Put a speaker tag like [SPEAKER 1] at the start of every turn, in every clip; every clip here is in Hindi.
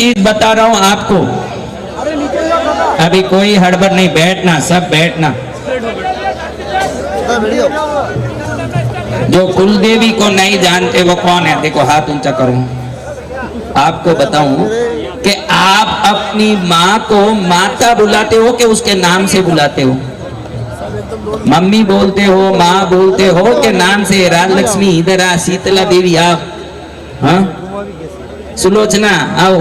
[SPEAKER 1] चीज बता रहा हूं आपको, अभी कोई हड़बड़ नहीं, बैठना, सब बैठना। जो कुलदेवी को नहीं जानते वो कौन है, देखो हाथ ऊंचा करो। आपको बताऊं कि आप अपनी माँ को माता बुलाते हो कि उसके नाम से बुलाते हो? मम्मी बोलते हो, माँ बोलते हो कि नाम से? राजलक्ष्मी इधर आ, शीतला देवी आओ, हाँ, सुलोचना आओ।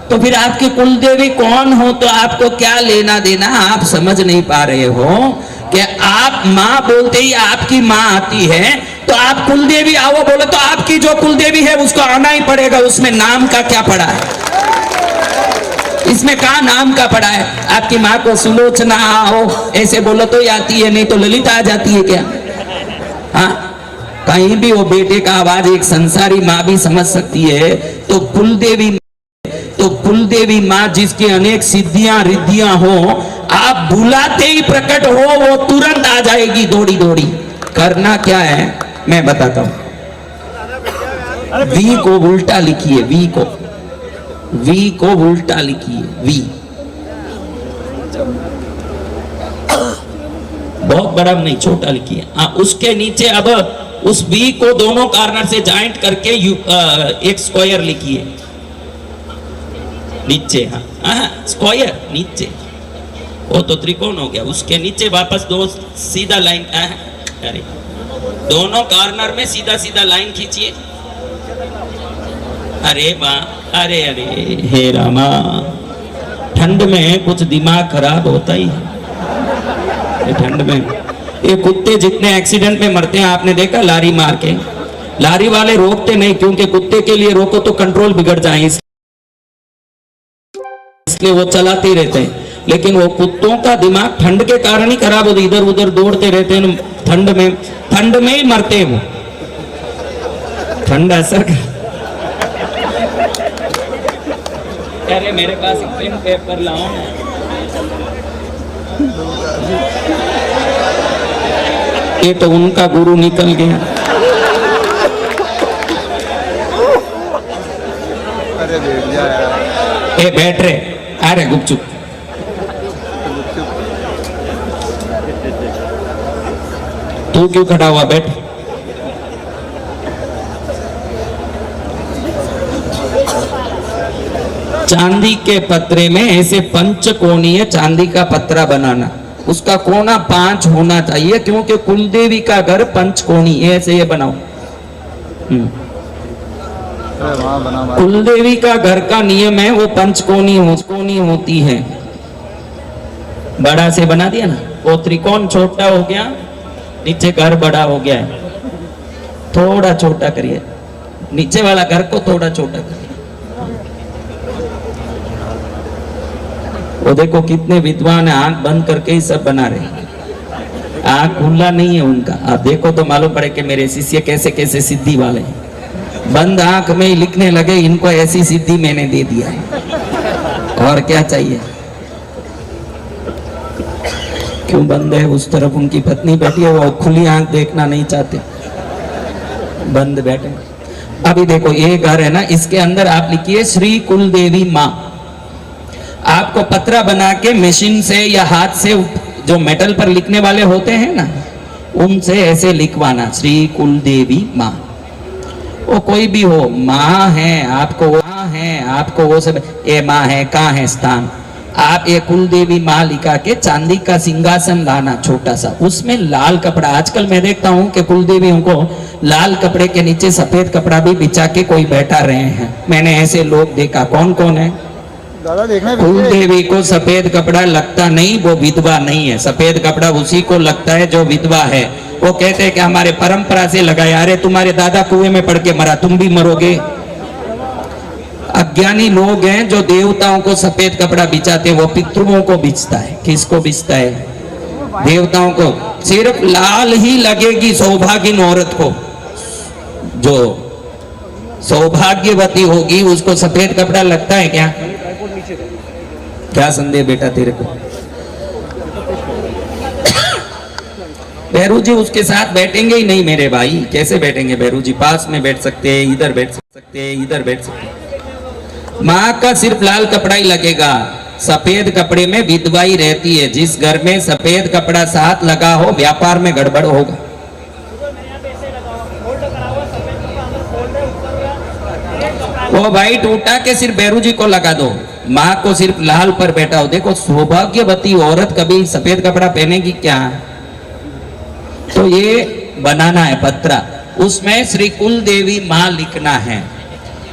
[SPEAKER 1] तो फिर आपकी कुलदेवी कौन हो? तो आपको क्या लेना देना? आप समझ नहीं पा रहे हो कि आप माँ बोलते ही आपकी माँ आती है, तो आप कुलदेवी आओ बोले तो आपकी जो कुलदेवी है उसको आना ही पड़ेगा। उसमें नाम का क्या पड़ा है? इसमें कहा नाम का पड़ा है? आपकी माँ को सुलोचना आओ ऐसे बोलो तो ही आती है, नहीं तो ललिता आ जाती है क्या? हाँ, कहीं भी वो बेटे का आवाज एक संसारी माँ भी समझ सकती है। तो कुलदेवी माँ जिसकी अनेक सिद्धियां रिद्धियां हो, आप बुलाते ही प्रकट हो, वो तुरंत आ जाएगी दौड़ी दौड़ी। करना क्या है मैं बताता हूं। वी को उल्टा लिखिए, वी को उल्टा लिखिए, वी बहुत बड़ा नहीं, छोटा लिखिए। उसके नीचे अब उस वी को दोनों कॉर्नर से जॉइंट करके एक स्क्वायर लिखिए नीचे। हाँ, स्क्वायर नीचे, वो तो त्रिकोण हो गया। उसके नीचे वापस दो सीधा लाइन, अरे दोनों कॉर्नर में सीधा सीधा लाइन खींचिए। अरे वाह, अरे अरे हे रामा, ठंड में कुछ दिमाग खराब होता ही है। ठंड में ये कुत्ते जितने एक्सीडेंट में मरते हैं आपने देखा, लारी मार के। लारी वाले रोकते नहीं, क्योंकि कुत्ते के लिए रोको तो कंट्रोल बिगड़ जाए, इसलिए वो चलाते रहते हैं। लेकिन वो कुत्तों का दिमाग ठंड के कारण ही खराब होता है, इधर उधर दौड़ते रहते हैं ठंड में ही मरते हैं वो। ठंड असर कर। अरे मेरे पास एक पेन पेपर लाओ ना। ये तो उनका गुरु निकल गया।
[SPEAKER 2] अरे बैठ जा यार।
[SPEAKER 1] ए बैठ रहे, अरे गुपचुप। तू क्यों खड़ा हुआ? बैठ। चांदी के पत्रे में ऐसे पंचकोणीय चांदी का पत्रा बनाना, उसका कोना 5 होना चाहिए, क्योंकि कुलदेवी का घर पंचकोणी, ऐसे ये बनाओ। कुलदेवी का घर का नियम है वो पंचकोणी होती है। बड़ा से बना दिया ना, वो त्रिकोण छोटा हो गया, नीचे घर बड़ा हो गया है। थोड़ा छोटा करिए, नीचे वाला घर को थोड़ा छोटा करिए। वो देखो कितने विद्वान है, आंख बंद करके ही सब बना रहे हैं। आंख खुला नहीं है उनका। आप देखो तो मालूम पड़े कि मेरे शिष्य कैसे कैसे सिद्धि वाले हैं। बंद आंख में ही लिखने लगे, इनको ऐसी सिद्धि मैंने दे दिया है, और क्या चाहिए? क्यों बंद है? उस तरफ उनकी पत्नी बैठी है, वो खुली आंख देखना नहीं चाहते, बंद बैठे। अभी देखो ये घर है ना, इसके अंदर आप लिखिए श्री कुलदेवी माँ। आपको पत्रा बना के मशीन से या हाथ से, जो मेटल पर लिखने वाले होते हैं ना, उनसे ऐसे लिखवाना, श्री कुलदेवी माँ। वो कोई भी हो, माँ है आपको वो सब, ये माँ है, कहाँ है स्थान। आप ये कुलदेवी माँ लिखा के चांदी का सिंहासन लाना छोटा सा, उसमें लाल कपड़ा। आजकल मैं देखता हूँ कि कुलदेवियों को लाल कपड़े के नीचे सफेद कपड़ा भी बिछा के कोई बैठा रहे हैं। मैंने ऐसे लोग देखा। कौन कौन है? कुलदेवी को सफेद कपड़ा लगता नहीं, वो विधवा नहीं है। सफेद कपड़ा उसी को लगता है जो विधवा है। वो कहते हैं कि हमारे परंपरा से लगाए। अरे तुम्हारे दादा कुएं में पड़ के मरा, तुम भी मरोगे। अज्ञानी लोग हैं जो देवताओं को सफेद कपड़ा बिछाते, वो पितरों को बिछता है। किसको बिछता है? देवताओं को। सिर्फ लाल ही लगेगी सौभाग्यन औरत को, जो सौभाग्यवती होगी उसको सफेद कपड़ा लगता है क्या? क्या संदेह बेटा तेरे को? भैरू जी उसके साथ बैठेंगे ही नहीं मेरे भाई। कैसे बैठेंगे भैरू जी? पास में बैठ सकते हैं, इधर बैठ सकते हैं, इधर बैठ सकते हैं। माँ का सिर्फ लाल कपड़ा ही लगेगा। सफेद कपड़े में विधवा ही रहती है। जिस घर में सफेद कपड़ा साथ लगा हो, व्यापार में गड़बड़ होगा। वो भाई उठा के सिर्फ बैरू जी को लगा दो, माँ को सिर्फ लाल पर बैठा हो। देखो सौभाग्यवती औरत कभी सफेद कपड़ा पहनेगी क्या? तो ये बनाना है पत्रा, उसमें श्री कुल देवी माँ लिखना है।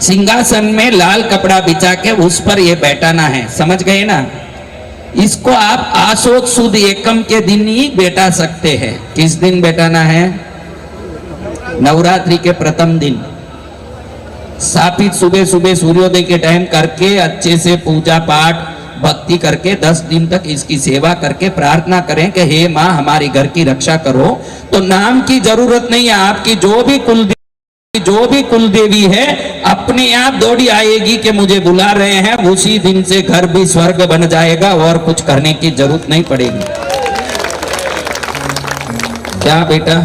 [SPEAKER 1] सिंहासन में लाल कपड़ा बिछा के उस पर ये बैठाना है। समझ गए ना? इसको आप आशोद सुद एकम के दिन ही बैठा सकते हैं। किस दिन बैठाना है? नवरात्रि के प्रथम दिन। सापित सुबह सुबह सूर्योदय के टाइम करके अच्छे से पूजा पाठ भक्ति करके 10 दिन तक इसकी सेवा करके प्रार्थना करें कि हे माँ हमारी घर की रक्षा करो। तो नाम की जरूरत नहीं है, आपकी जो भी कुल देवी है अपने आप दौड़ी आएगी कि मुझे बुला रहे हैं। उसी दिन से घर भी स्वर्ग बन जाएगा और कुछ करने की जरूरत नहीं पड़ेगी। क्या बेटा?